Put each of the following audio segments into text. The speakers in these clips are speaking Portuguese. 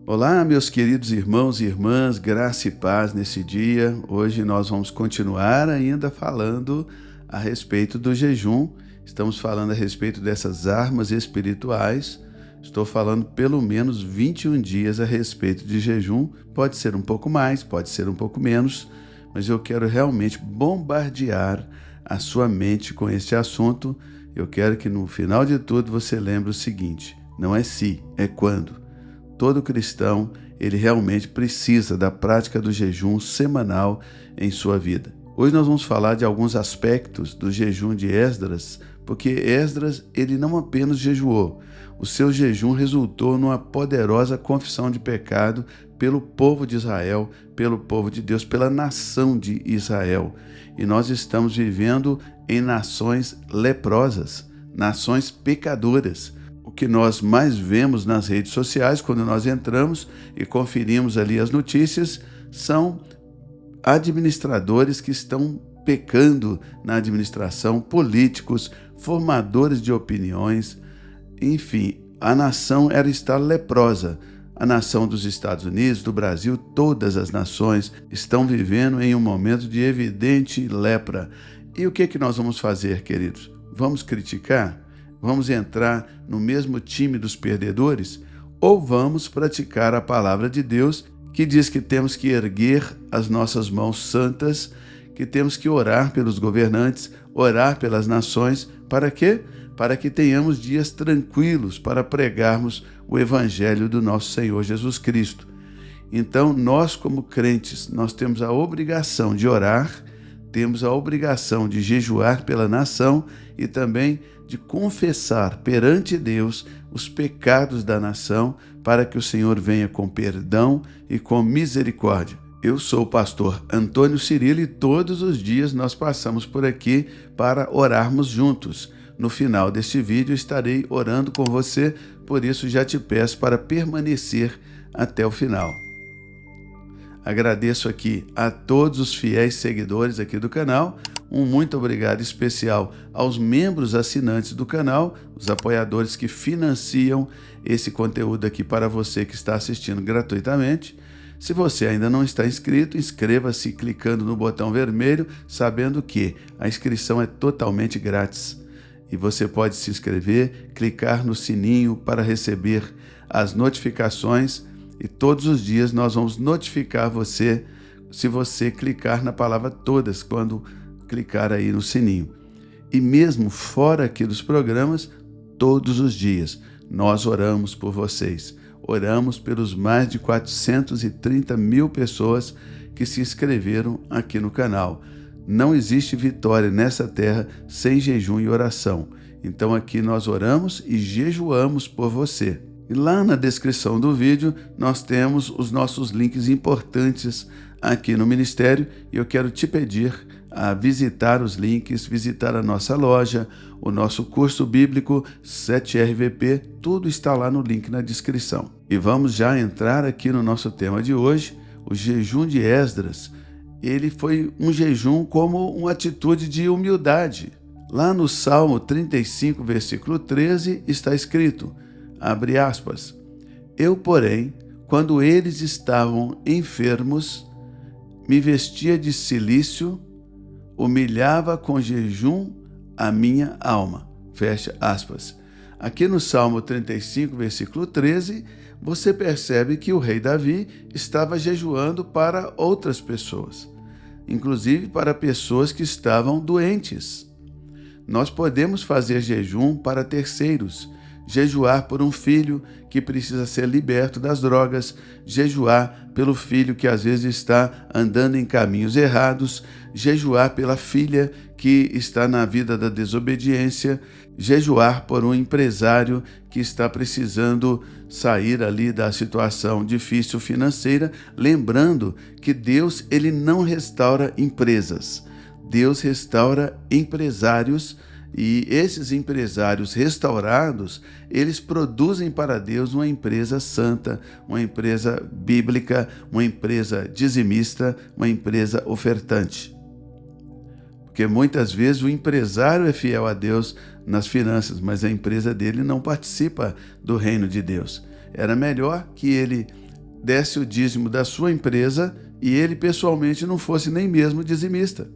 Olá, meus queridos irmãos e irmãs, graça e paz nesse dia. Hoje nós vamos continuar ainda falando a respeito do jejum. Estamos falando a respeito dessas armas espirituais. Estou falando pelo menos 21 dias a respeito de jejum. Pode ser um pouco mais, pode ser um pouco menos, mas eu quero realmente bombardear a sua mente com este assunto. Eu quero que no final de tudo você lembre o seguinte: não é se, é quando. Todo cristão, ele realmente precisa da prática do jejum semanal em sua vida. Hoje nós vamos falar de alguns aspectos do jejum de Esdras, porque Esdras, ele não apenas jejuou, o seu jejum resultou numa poderosa confissão de pecado pelo povo de Israel, pelo povo de Deus, pela nação de Israel. E nós estamos vivendo em nações leprosas, nações pecadoras. O que nós mais vemos nas redes sociais, quando nós entramos e conferimos ali as notícias, são administradores que estão pecando na administração, políticos, formadores de opiniões, enfim, a nação era estar leprosa. A nação dos Estados Unidos, do Brasil, todas as nações estão vivendo em um momento de evidente lepra. E o que nós vamos fazer, queridos? Vamos criticar? Vamos entrar no mesmo time dos perdedores? Ou vamos praticar a palavra de Deus, que diz que temos que erguer as nossas mãos santas, que temos que orar pelos governantes, orar pelas nações, para quê? Para que tenhamos dias tranquilos para pregarmos o evangelho do nosso Senhor Jesus Cristo. Então, nós como crentes, nós temos a obrigação de orar, temos a obrigação de jejuar pela nação e também de confessar perante Deus os pecados da nação, para que o Senhor venha com perdão e com misericórdia. Eu sou o pastor Antônio Cirilo e todos os dias nós passamos por aqui para orarmos juntos. No final deste vídeo estarei orando com você, por isso já te peço para permanecer até o final. Agradeço aqui a todos os fiéis seguidores aqui do canal. Um muito obrigado especial aos membros assinantes do canal, os apoiadores que financiam esse conteúdo aqui para você que está assistindo gratuitamente. Se você ainda não está inscrito, inscreva-se clicando no botão vermelho, sabendo que a inscrição é totalmente grátis. E você pode se inscrever, clicar no sininho para receber as notificações, e todos os dias nós vamos notificar você se você clicar na palavra todas, quando clicar aí no sininho. E mesmo fora aqui dos programas, todos os dias nós oramos por vocês. Oramos pelos mais de 430 mil pessoas que se inscreveram aqui no canal. Não existe vitória nessa terra sem jejum e oração. Então aqui nós oramos e jejuamos por você. E lá na descrição do vídeo nós temos os nossos links importantes aqui no Ministério, e eu quero te pedir a visitar os links, visitar a nossa loja, o nosso curso bíblico 7RVP, tudo está lá no link na descrição. E vamos já entrar aqui no nosso tema de hoje, o jejum de Esdras. Ele foi um jejum como uma atitude de humildade. Lá no Salmo 35, versículo 13, está escrito, abre aspas, eu, porém, quando eles estavam enfermos, me vestia de cilício, humilhava com jejum a minha alma. Fecha aspas. Aqui no Salmo 35, versículo 13, você percebe que o rei Davi estava jejuando para outras pessoas, inclusive para pessoas que estavam doentes. Nós podemos fazer jejum para terceiros, jejuar por um filho que precisa ser liberto das drogas, jejuar pelo filho que às vezes está andando em caminhos errados, jejuar pela filha que está na vida da desobediência, jejuar por um empresário que está precisando sair ali da situação difícil financeira, lembrando que Deus, ele não restaura empresas, Deus restaura empresários. E esses empresários restaurados, eles produzem para Deus uma empresa santa, uma empresa bíblica, uma empresa dizimista, uma empresa ofertante. Porque muitas vezes o empresário é fiel a Deus nas finanças, mas a empresa dele não participa do reino de Deus. Era melhor que ele desse o dízimo da sua empresa e ele pessoalmente não fosse nem mesmo dizimista.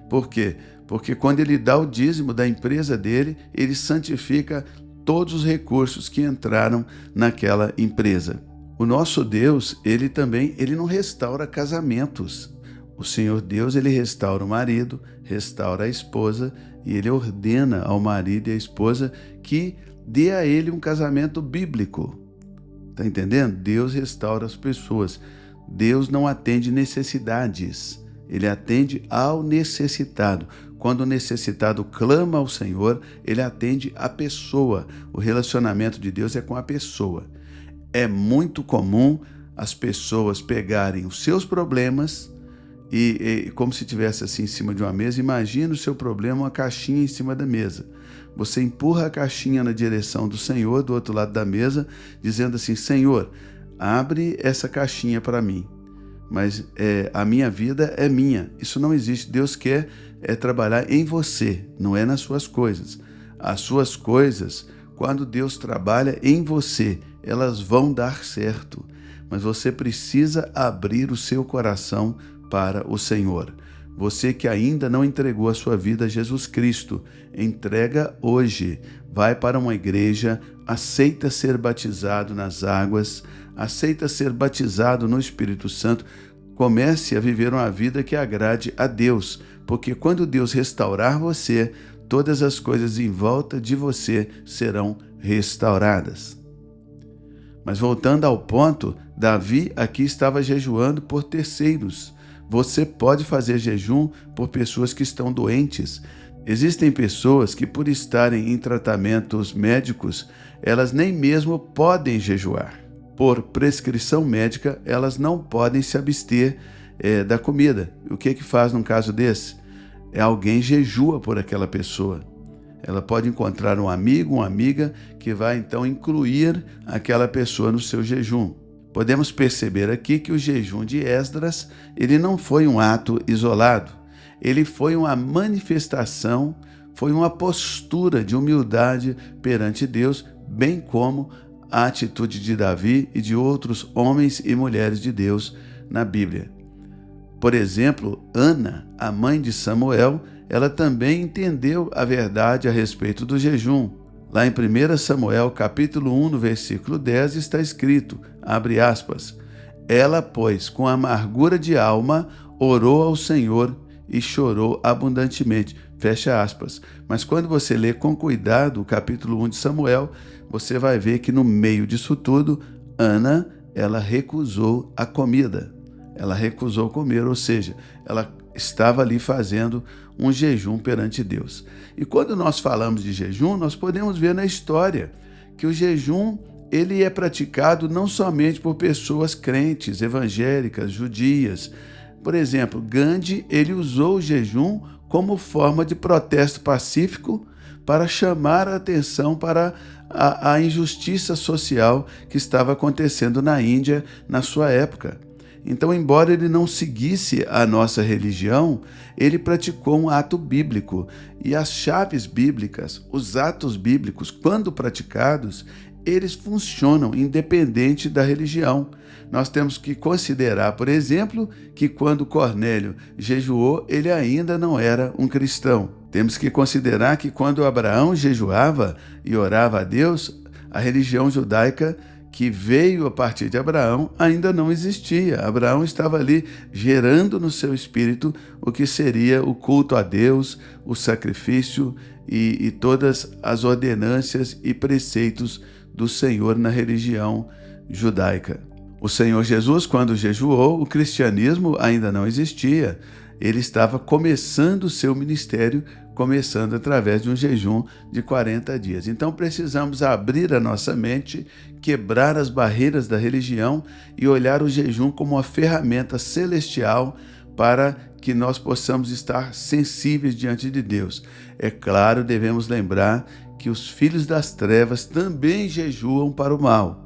Por quê? Porque quando ele dá o dízimo da empresa dele, ele santifica todos os recursos que entraram naquela empresa. O nosso Deus, ele não restaura casamentos. O Senhor Deus, ele restaura o marido, restaura a esposa e ele ordena ao marido e à esposa que dê a ele um casamento bíblico. Está entendendo? Deus restaura as pessoas. Deus não atende necessidades. Ele atende ao necessitado. Quando o necessitado clama ao Senhor, ele atende a pessoa. O relacionamento de Deus é com a pessoa. É muito comum as pessoas pegarem os seus problemas e como se estivesse assim em cima de uma mesa. Imagina o seu problema, uma caixinha em cima da mesa. Você empurra a caixinha na direção do Senhor, do outro lado da mesa, dizendo assim: Senhor, abre essa caixinha para mim. Mas a minha vida é minha. Isso não existe. Deus quer trabalhar em você, não é nas suas coisas. As suas coisas, quando Deus trabalha em você, elas vão dar certo. Mas você precisa abrir o seu coração para o Senhor. Você que ainda não entregou a sua vida a Jesus Cristo, entrega hoje. Vai para uma igreja, aceita ser batizado nas águas, aceita ser batizado no Espírito Santo. Comece a viver uma vida que agrade a Deus, porque quando Deus restaurar você, todas as coisas em volta de você serão restauradas. Mas voltando ao ponto, Davi aqui estava jejuando por terceiros. Você pode fazer jejum por pessoas que estão doentes. Existem pessoas que, por estarem em tratamentos médicos, elas nem mesmo podem jejuar. Por prescrição médica, elas não podem se abster da comida. O que faz num caso desse? Alguém jejua por aquela pessoa. Ela pode encontrar um amigo, uma amiga, que vai então incluir aquela pessoa no seu jejum. Podemos perceber aqui que o jejum de Esdras, ele não foi um ato isolado. Ele foi uma manifestação, foi uma postura de humildade perante Deus, bem como a atitude de Davi e de outros homens e mulheres de Deus na Bíblia. Por exemplo, Ana, a mãe de Samuel, ela também entendeu a verdade a respeito do jejum. Lá em 1 Samuel, capítulo 1, no versículo 10, está escrito, abre aspas, ela, pois, com amargura de alma, orou ao Senhor e chorou abundantemente, fecha aspas. Mas quando você lê com cuidado o capítulo 1 de Samuel, você vai ver que no meio disso tudo, Ana, ela recusou a comida. Ela recusou comer, ou seja, ela estava ali fazendo um jejum perante Deus. E quando nós falamos de jejum, nós podemos ver na história que o jejum ele é praticado não somente por pessoas crentes, evangélicas, judias. Por exemplo, Gandhi, ele usou o jejum como forma de protesto pacífico para chamar a atenção para a injustiça social que estava acontecendo na Índia na sua época. Então, embora ele não seguisse a nossa religião, ele praticou um ato bíblico. E as chaves bíblicas, os atos bíblicos, quando praticados, eles funcionam independente da religião. Nós temos que considerar, por exemplo, que quando Cornélio jejuou, ele ainda não era um cristão. Temos que considerar que quando Abraão jejuava e orava a Deus, a religião judaica que veio a partir de Abraão ainda não existia. Abraão estava ali gerando no seu espírito o que seria o culto a Deus, o sacrifício e todas as ordenâncias e preceitos do Senhor na religião judaica. O Senhor Jesus, quando jejuou, o cristianismo ainda não existia. Ele estava começando o seu ministério, começando através de um jejum de 40 dias. Então precisamos abrir a nossa mente, quebrar as barreiras da religião e olhar o jejum como uma ferramenta celestial para que nós possamos estar sensíveis diante de Deus. É claro, devemos lembrar que os filhos das trevas também jejuam para o mal.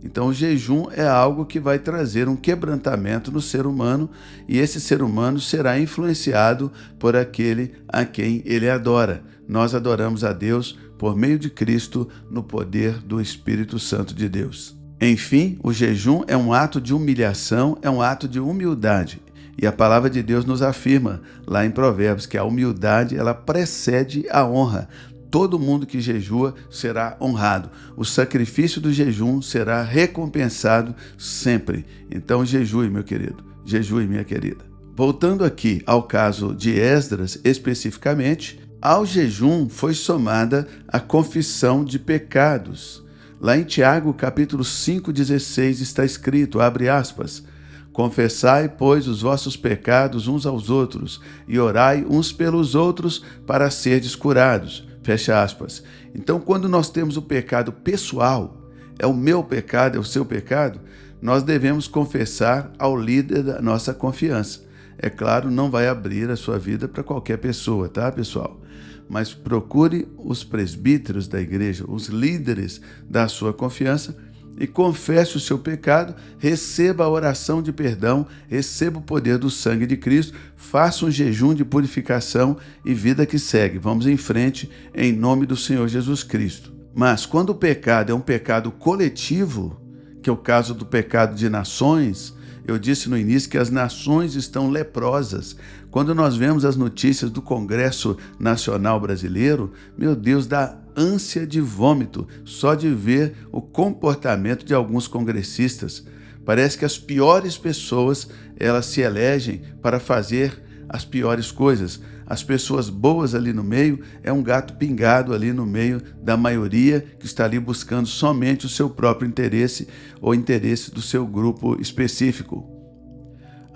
Então o jejum é algo que vai trazer um quebrantamento no ser humano e esse ser humano será influenciado por aquele a quem ele adora. Nós adoramos a Deus por meio de Cristo no poder do Espírito Santo de Deus. Enfim, o jejum é um ato de humilhação, é um ato de humildade. E a palavra de Deus nos afirma lá em Provérbios que a humildade ela precede a honra. Todo mundo que jejua será honrado. O sacrifício do jejum será recompensado sempre. Então jejue, meu querido. Jejue, minha querida. Voltando aqui ao caso de Esdras especificamente, ao jejum foi somada a confissão de pecados. Lá em Tiago, capítulo 5,16 está escrito, abre aspas, confessai, pois, os vossos pecados uns aos outros e orai uns pelos outros para serdes curados. Fecha aspas. Então, quando nós temos o pecado pessoal, é o meu pecado, é o seu pecado, nós devemos confessar ao líder da nossa confiança. É claro, não vai abrir a sua vida para qualquer pessoa, tá, pessoal? Mas procure os presbíteros da igreja, os líderes da sua confiança e confesse o seu pecado, receba a oração de perdão, receba o poder do sangue de Cristo, faça um jejum de purificação e vida que segue. Vamos em frente em nome do Senhor Jesus Cristo. Mas quando o pecado é um pecado coletivo, que é o caso do pecado de nações, eu disse no início que as nações estão leprosas. Quando nós vemos as notícias do Congresso Nacional Brasileiro, meu Deus, dá ânsia de vômito só de ver o comportamento de alguns congressistas. Parece que as piores pessoas, elas se elegem para fazer as piores coisas. As pessoas boas ali no meio é um gato pingado ali no meio da maioria que está ali buscando somente o seu próprio interesse ou interesse do seu grupo específico.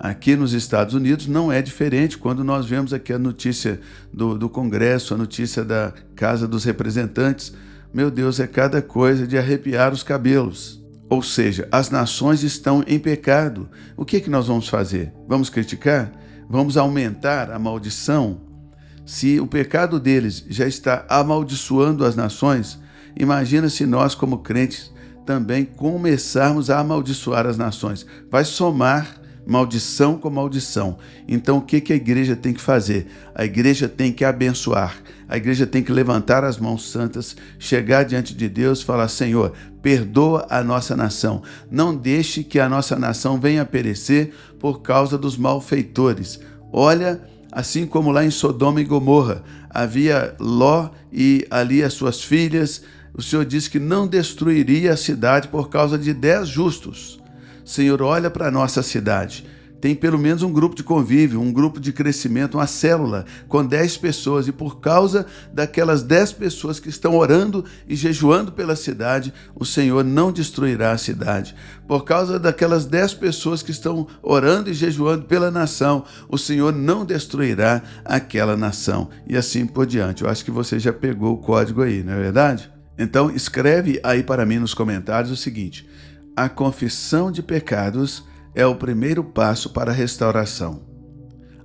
Aqui nos Estados Unidos não é diferente quando nós vemos aqui a notícia do Congresso, a notícia da Casa dos Representantes. Meu Deus, é cada coisa de arrepiar os cabelos. Ou seja, as nações estão em pecado. O que nós vamos fazer? Vamos criticar? Vamos aumentar a maldição? Se o pecado deles já está amaldiçoando as nações, imagina se nós, como crentes, também começarmos a amaldiçoar as nações. Vai somar maldição com maldição. Então, o que a igreja tem que fazer? A igreja tem que abençoar. A igreja tem que levantar as mãos santas, chegar diante de Deus e falar, Senhor, perdoa a nossa nação. Não deixe que a nossa nação venha a perecer por causa dos malfeitores. Olha, assim como lá em Sodoma e Gomorra, havia Ló e ali as suas filhas, o Senhor disse que não destruiria a cidade por causa de 10 justos. Senhor, olha para a nossa cidade. Tem pelo menos um grupo de convívio, um grupo de crescimento, uma célula com 10 pessoas. E por causa daquelas 10 pessoas que estão orando e jejuando pela cidade, o Senhor não destruirá a cidade. Por causa daquelas 10 pessoas que estão orando e jejuando pela nação, o Senhor não destruirá aquela nação. E assim por diante. Eu acho que você já pegou o código aí, não é verdade? Então escreve aí para mim nos comentários o seguinte: a confissão de pecados é o primeiro passo para a restauração.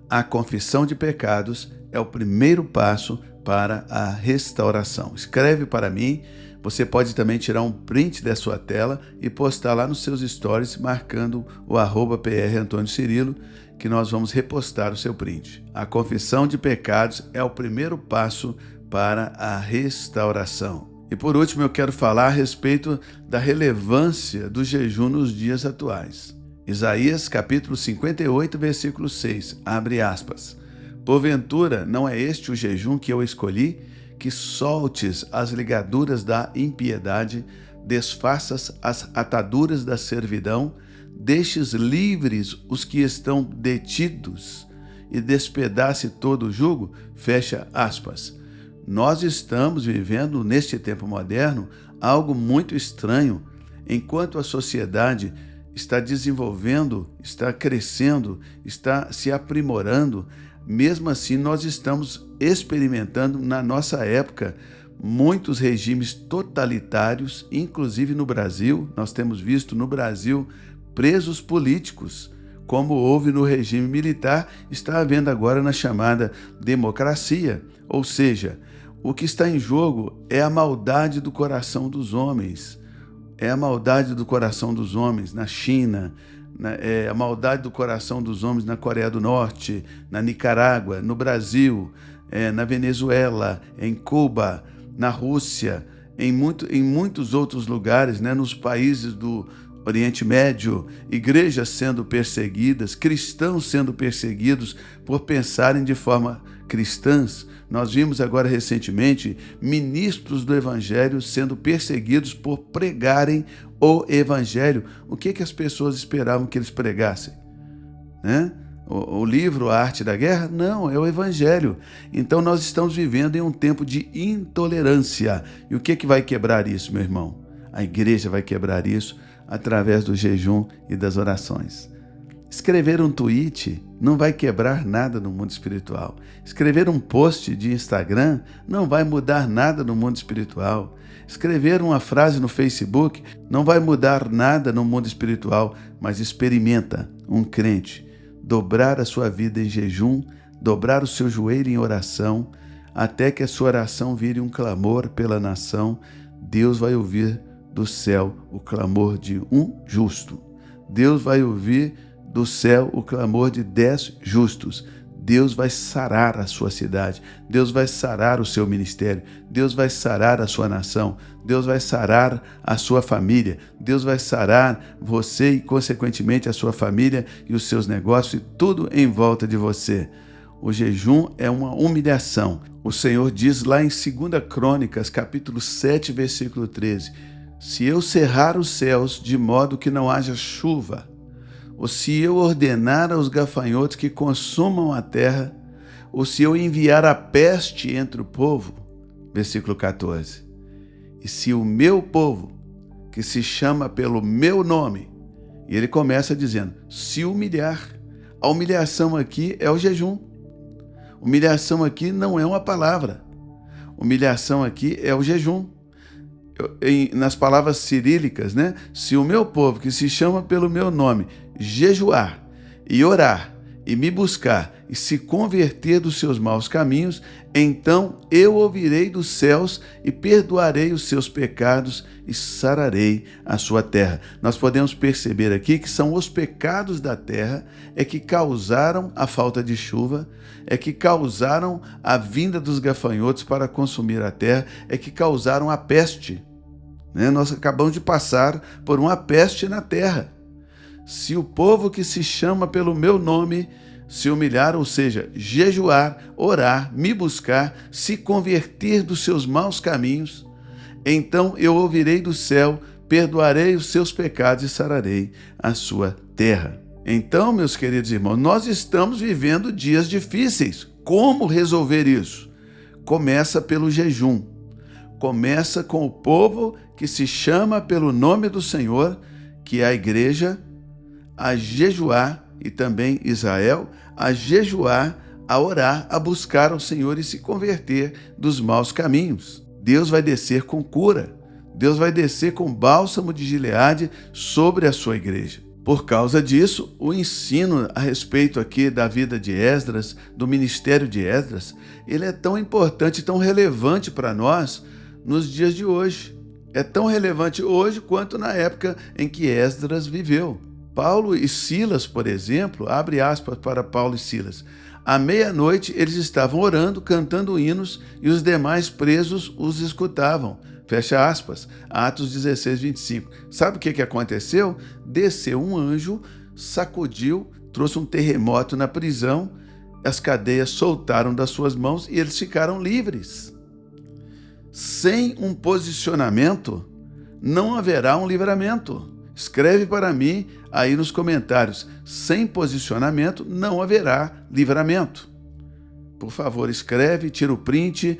A confissão de pecados é o primeiro passo para a restauração. Escreve para mim. Você pode também tirar um print da sua tela e postar lá nos seus stories, marcando o @PR Antônio Cirilo, que nós vamos repostar o seu print. A confissão de pecados é o primeiro passo para a restauração. E por último, eu quero falar a respeito da relevância do jejum nos dias atuais. Isaías capítulo 58, versículo 6, abre aspas. Porventura, não é este o jejum que eu escolhi? Que soltes as ligaduras da impiedade, desfaças as ataduras da servidão, deixes livres os que estão detidos e despedace todo o jugo? Fecha aspas. Nós estamos vivendo, neste tempo moderno, algo muito estranho. Enquanto a sociedade está desenvolvendo, está crescendo, está se aprimorando, mesmo assim nós estamos experimentando, na nossa época, muitos regimes totalitários, inclusive no Brasil. Nós temos visto no Brasil presos políticos, como houve no regime militar, está havendo agora na chamada democracia. Ou seja, o que está em jogo é a maldade do coração dos homens. É a maldade do coração dos homens na China, é a maldade do coração dos homens na Coreia do Norte, na Nicarágua, no Brasil, na Venezuela, em Cuba, na Rússia, em muitos outros lugares, né, nos países do Oriente Médio, igrejas sendo perseguidas, cristãos sendo perseguidos por pensarem de forma cristãs. Nós vimos agora recentemente ministros do Evangelho sendo perseguidos por pregarem o Evangelho. O que as pessoas esperavam que eles pregassem? Né? O livro A Arte da Guerra? Não, é o Evangelho. Então nós estamos vivendo em um tempo de intolerância. E o que vai quebrar isso, meu irmão? A igreja vai quebrar isso através do jejum e das orações. Escrever um tweet não vai quebrar nada no mundo espiritual. Escrever um post de Instagram não vai mudar nada no mundo espiritual. Escrever uma frase no Facebook não vai mudar nada no mundo espiritual, mas experimenta um crente dobrar a sua vida em jejum, dobrar o seu joelho em oração, até que a sua oração vire um clamor pela nação. Deus vai ouvir do céu o clamor de um justo. Deus vai ouvir do céu o clamor de 10 justos. Deus vai sarar a sua cidade. Deus vai sarar o seu ministério. Deus vai sarar a sua nação. Deus vai sarar a sua família. Deus vai sarar você e, consequentemente, a sua família e os seus negócios e tudo em volta de você. O jejum é uma humilhação. O Senhor diz lá em 2 Crônicas, capítulo 7, versículo 13, se eu cerrar os céus de modo que não haja chuva, ou se eu ordenar aos gafanhotos que consumam a terra, ou se eu enviar a peste entre o povo, versículo 14, e se o meu povo, que se chama pelo meu nome, e ele começa dizendo, se humilhar, a humilhação aqui é o jejum, humilhação aqui não é uma palavra, humilhação aqui é o jejum. Nas palavras cirílicas, né? Se o meu povo, que se chama pelo meu nome, jejuar e orar e me buscar e se converter dos seus maus caminhos, então eu ouvirei dos céus e perdoarei os seus pecados e sararei a sua terra. Nós podemos perceber aqui que são os pecados da terra que causaram a falta de chuva, que causaram a vinda dos gafanhotos para consumir a terra, que causaram a peste. Nós acabamos de passar por uma peste na terra. Se o povo que se chama pelo meu nome se humilhar, ou seja, jejuar, orar, me buscar, se converter dos seus maus caminhos, então eu ouvirei do céu, perdoarei os seus pecados e sararei a sua terra. Então, meus queridos irmãos, nós estamos vivendo dias difíceis. Como resolver isso? Começa pelo jejum. Começa com o povo que se chama pelo nome do Senhor, que é a igreja, a jejuar, e também Israel, a jejuar, a orar, a buscar ao Senhor e se converter dos maus caminhos. Deus vai descer com cura. Deus vai descer com bálsamo de Gileade sobre a sua igreja. Por causa disso, o ensino a respeito aqui da vida de Esdras, do ministério de Esdras, ele é tão importante, tão relevante para nós nos dias de hoje. É tão relevante hoje quanto na época em que Esdras viveu. Paulo e Silas, por exemplo, abre aspas para Paulo e Silas, à meia-noite eles estavam orando, cantando hinos e os demais presos os escutavam. Fecha aspas, Atos 16, 25. Sabe o que aconteceu? Desceu um anjo, sacudiu, trouxe um terremoto na prisão, as cadeias soltaram das suas mãos e eles ficaram livres. Sem um posicionamento, não haverá um livramento. Escreve para mim aí nos comentários, sem posicionamento não haverá livramento. Por favor, escreve, tira o print,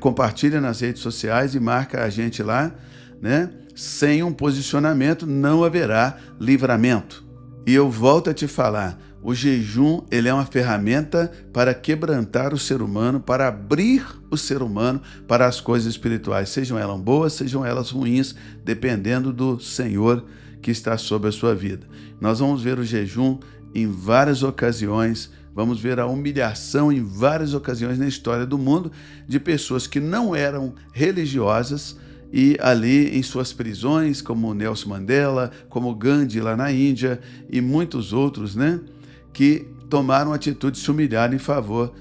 compartilha nas redes sociais e marca a gente lá, né? Sem um posicionamento não haverá livramento. E eu volto a te falar, o jejum ele é uma ferramenta para quebrantar o ser humano, para abrir o ser humano para as coisas espirituais, sejam elas boas, sejam elas ruins, dependendo do Senhor que está sobre a sua vida. Nós vamos ver o jejum em várias ocasiões, vamos ver a humilhação em várias ocasiões na história do mundo de pessoas que não eram religiosas e ali em suas prisões, como Nelson Mandela, como Gandhi lá na Índia e muitos outros, né, que tomaram a atitude de se humilhar em favor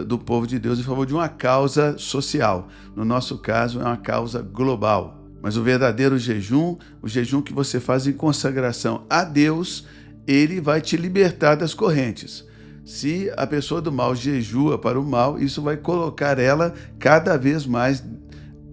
do povo de Deus, em favor de uma causa social. No nosso caso, é uma causa global. Mas o verdadeiro jejum, o jejum que você faz em consagração a Deus, ele vai te libertar das correntes. Se a pessoa do mal jejua para o mal, isso vai colocar ela cada vez mais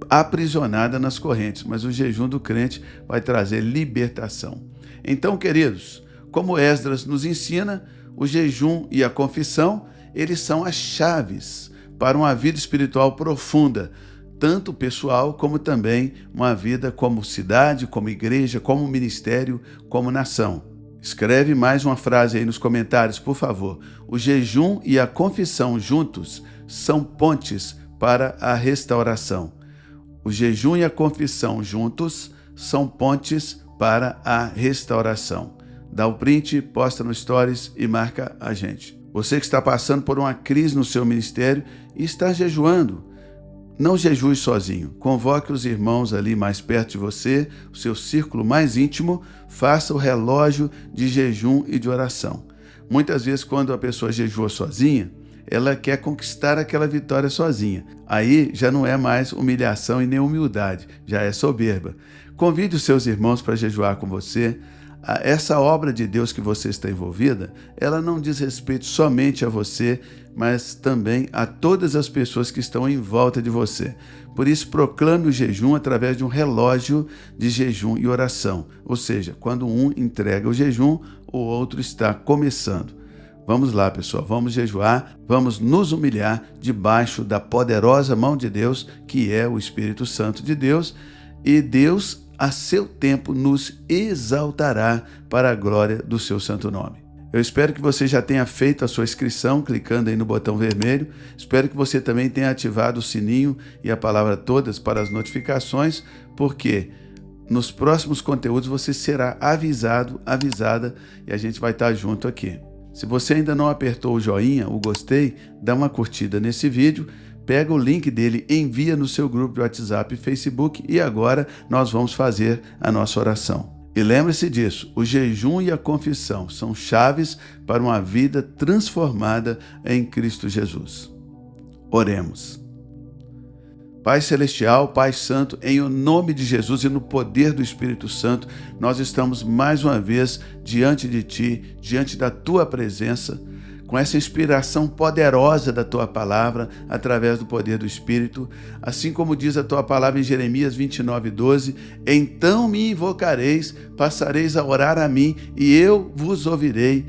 aprisionada nas correntes. Mas o jejum do crente vai trazer libertação. Então, queridos, como Esdras nos ensina, o jejum e a confissão, eles são as chaves para uma vida espiritual profunda, tanto pessoal como também uma vida como cidade, como igreja, como ministério, como nação. Escreve mais uma frase aí nos comentários, por favor. O jejum e a confissão juntos são pontes para a restauração. O jejum e a confissão juntos são pontes para a restauração. Dá o print, posta no Stories e marca a gente. Você que está passando por uma crise no seu ministério e está jejuando, não jejue sozinho. Convoque os irmãos ali mais perto de você, o seu círculo mais íntimo, faça o relógio de jejum e de oração. Muitas vezes, quando a pessoa jejua sozinha, ela quer conquistar aquela vitória sozinha. Aí já não é mais humilhação e nem humildade, já é soberba. Convide os seus irmãos para jejuar com você. Essa obra de Deus que você está envolvida, ela não diz respeito somente a você, mas também a todas as pessoas que estão em volta de você. Por isso, proclame o jejum através de um relógio de jejum e oração. Ou seja, quando um entrega o jejum, o outro está começando. Vamos lá, pessoal, vamos jejuar, vamos nos humilhar debaixo da poderosa mão de Deus, que é o Espírito Santo de Deus, e Deus, a seu tempo, nos exaltará para a glória do seu santo nome. Eu espero que você já tenha feito a sua inscrição, clicando aí no botão vermelho. Espero que você também tenha ativado o sininho e a palavra todas para as notificações, porque nos próximos conteúdos você será avisado, avisada, e a gente vai estar junto aqui. Se você ainda não apertou o joinha, o gostei, dá uma curtida nesse vídeo, pega o link dele, envia no seu grupo de WhatsApp e Facebook, e agora nós vamos fazer a nossa oração. E lembre-se disso, o jejum e a confissão são chaves para uma vida transformada em Cristo Jesus. Oremos. Pai Celestial, Pai Santo, em o nome de Jesus e no poder do Espírito Santo, nós estamos mais uma vez diante de Ti, diante da Tua presença, com essa inspiração poderosa da Tua palavra, através do poder do Espírito, assim como diz a Tua palavra em Jeremias 29:12, então me invocareis, passareis a orar a mim, e eu vos ouvirei.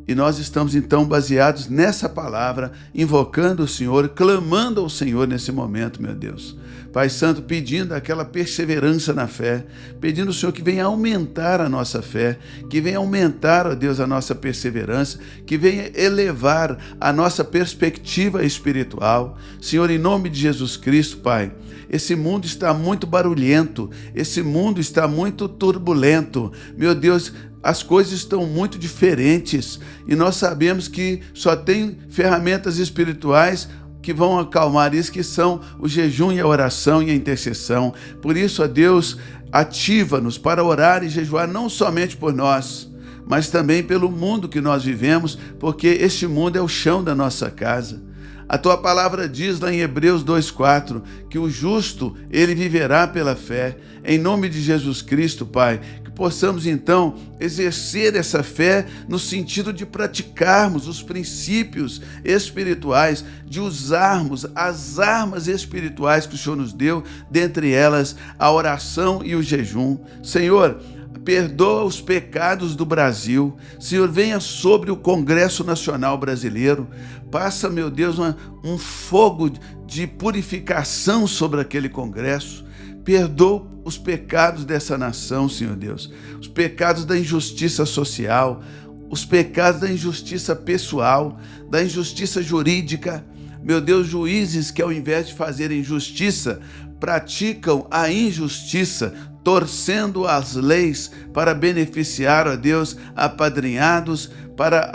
E nós estamos então baseados nessa palavra, invocando o Senhor, clamando ao Senhor nesse momento, meu Deus. Pai Santo, pedindo aquela perseverança na fé, pedindo ao Senhor que venha aumentar a nossa fé, que venha aumentar, ó Deus, a nossa perseverança, que venha elevar a nossa perspectiva espiritual. Senhor, em nome de Jesus Cristo, Pai, esse mundo está muito barulhento, esse mundo está muito turbulento. Meu Deus, as coisas estão muito diferentes e nós sabemos que só tem ferramentas espirituais que vão acalmar isso, que são o jejum e a oração e a intercessão. Por isso, ó Deus, ativa-nos para orar e jejuar não somente por nós, mas também pelo mundo que nós vivemos, porque este mundo é o chão da nossa casa. A Tua palavra diz lá em Hebreus 2:4 que o justo, ele viverá pela fé. Em nome de Jesus Cristo, Pai, que possamos então exercer essa fé no sentido de praticarmos os princípios espirituais, de usarmos as armas espirituais que o Senhor nos deu, dentre elas a oração e o jejum. Senhor, perdoa os pecados do Brasil. Senhor, venha sobre o Congresso Nacional Brasileiro. Passa, meu Deus, um fogo de purificação sobre aquele Congresso. Perdoa os pecados dessa nação, Senhor Deus. Os pecados da injustiça social, os pecados da injustiça pessoal, da injustiça jurídica. Meu Deus, juízes que ao invés de fazerem justiça, praticam a injustiça, torcendo as leis para beneficiar, ó Deus, apadrinhados, para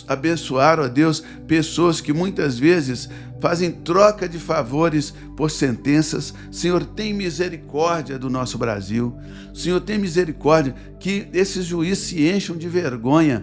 abençoar, ó Deus, pessoas que muitas vezes fazem troca de favores por sentenças. Senhor, tem misericórdia do nosso Brasil. Senhor, tem misericórdia, que esses juízes se encham de vergonha,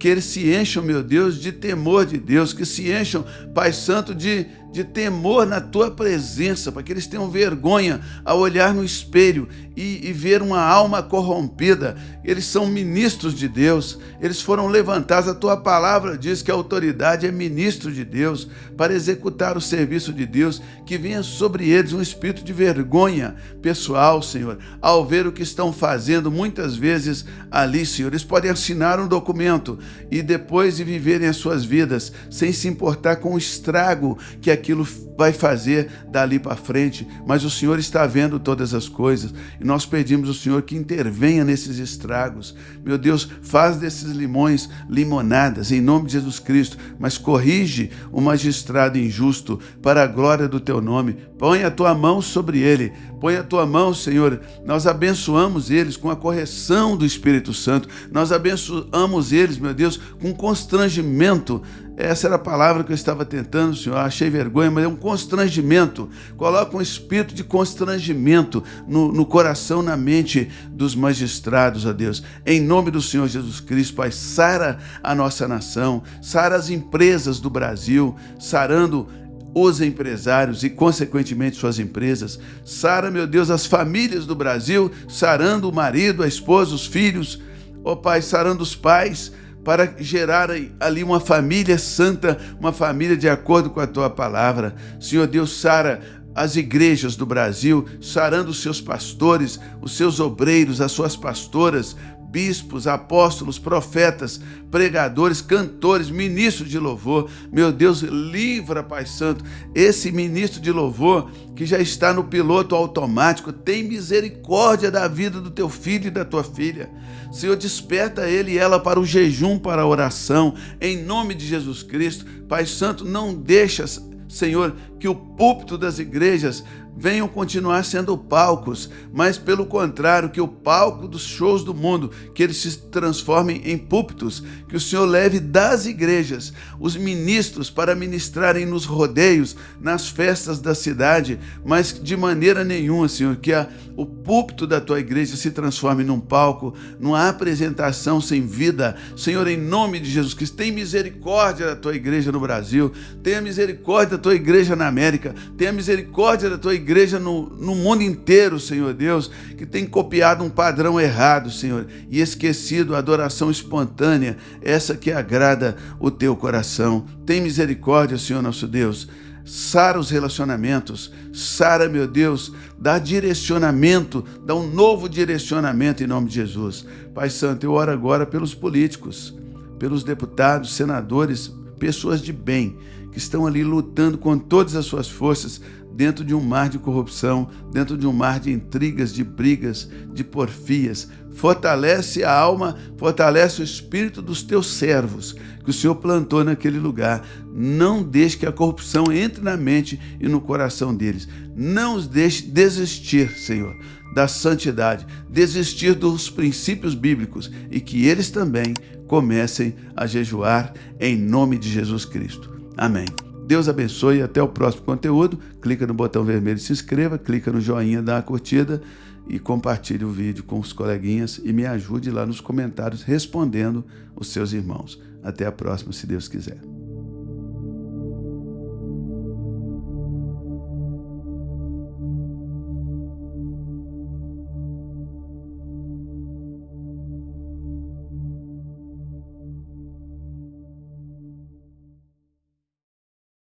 que eles se encham, meu Deus, de temor de Deus, que se encham, Pai Santo, de temor na tua presença, para que eles tenham vergonha ao olhar no espelho e ver uma alma corrompida. Eles são ministros de Deus, eles foram levantados, a tua palavra diz que a autoridade é ministro de Deus, para executar o serviço de Deus, que venha sobre eles um espírito de vergonha pessoal, Senhor, ao ver o que estão fazendo muitas vezes ali, Senhor. Eles podem assinar um documento e depois de viverem as suas vidas sem se importar com o estrago que aquilo vai fazer dali para frente, mas o Senhor está vendo todas as coisas e nós pedimos ao Senhor que intervenha nesses estragos. Meu Deus, faz desses limões limonadas em nome de Jesus Cristo, mas corrige o magistrado injusto para a glória do teu nome. Põe a tua mão sobre ele, põe a tua mão, Senhor. Nós abençoamos eles com a correção do Espírito Santo, nós abençoamos eles, meu Deus, com constrangimento. Essa era a palavra que eu estava tentando, Senhor. Achei vergonha, mas é um constrangimento. Coloca um espírito de constrangimento no coração, na mente dos magistrados, ó Deus. Em nome do Senhor Jesus Cristo, Pai, sara a nossa nação, sara as empresas do Brasil, sarando os empresários e, consequentemente, suas empresas. Sara, meu Deus, as famílias do Brasil, sarando o marido, a esposa, os filhos. Ó Pai, sarando os pais, para gerar ali uma família santa, uma família de acordo com a tua palavra. Senhor Deus, sara as igrejas do Brasil, sarando os seus pastores, os seus obreiros, as suas pastoras, bispos, apóstolos, profetas, pregadores, cantores, ministros de louvor. Meu Deus, livra, Pai Santo, esse ministro de louvor que já está no piloto automático. Tem misericórdia da vida do teu filho e da tua filha. Senhor, desperta ele e ela para o jejum, para a oração, em nome de Jesus Cristo. Pai Santo, não deixa, Senhor, que o púlpito das igrejas venham continuar sendo palcos, mas pelo contrário, que o palco dos shows do mundo, que eles se transformem em púlpitos, que o Senhor leve das igrejas os ministros para ministrarem nos rodeios, nas festas da cidade, mas de maneira nenhuma, Senhor, que o púlpito da tua igreja se transforme num palco, numa apresentação sem vida. Senhor, em nome de Jesus Cristo, tem misericórdia da tua igreja no Brasil, tenha misericórdia da tua igreja na América, tenha misericórdia da tua igreja no mundo inteiro, Senhor Deus, que tem copiado um padrão errado, Senhor, e esquecido a adoração espontânea, essa que agrada o teu coração. Tem misericórdia, Senhor nosso Deus. Sara os relacionamentos, sara, meu Deus, dá direcionamento, dá um novo direcionamento em nome de Jesus. Pai Santo, eu oro agora pelos políticos, pelos deputados, senadores, pessoas de bem, que estão ali lutando com todas as suas forças dentro de um mar de corrupção, dentro de um mar de intrigas, de brigas, de porfias. Fortalece a alma, fortalece o espírito dos teus servos, que o Senhor plantou naquele lugar. Não deixe que a corrupção entre na mente e no coração deles. Não os deixe desistir, Senhor, da santidade, desistir dos princípios bíblicos, e que eles também comecem a jejuar em nome de Jesus Cristo. Amém. Deus abençoe e até o próximo conteúdo. Clica no botão vermelho e se inscreva, clica no joinha, dá uma curtida e compartilhe o vídeo com os coleguinhas e me ajude lá nos comentários respondendo os seus irmãos. Até a próxima, se Deus quiser.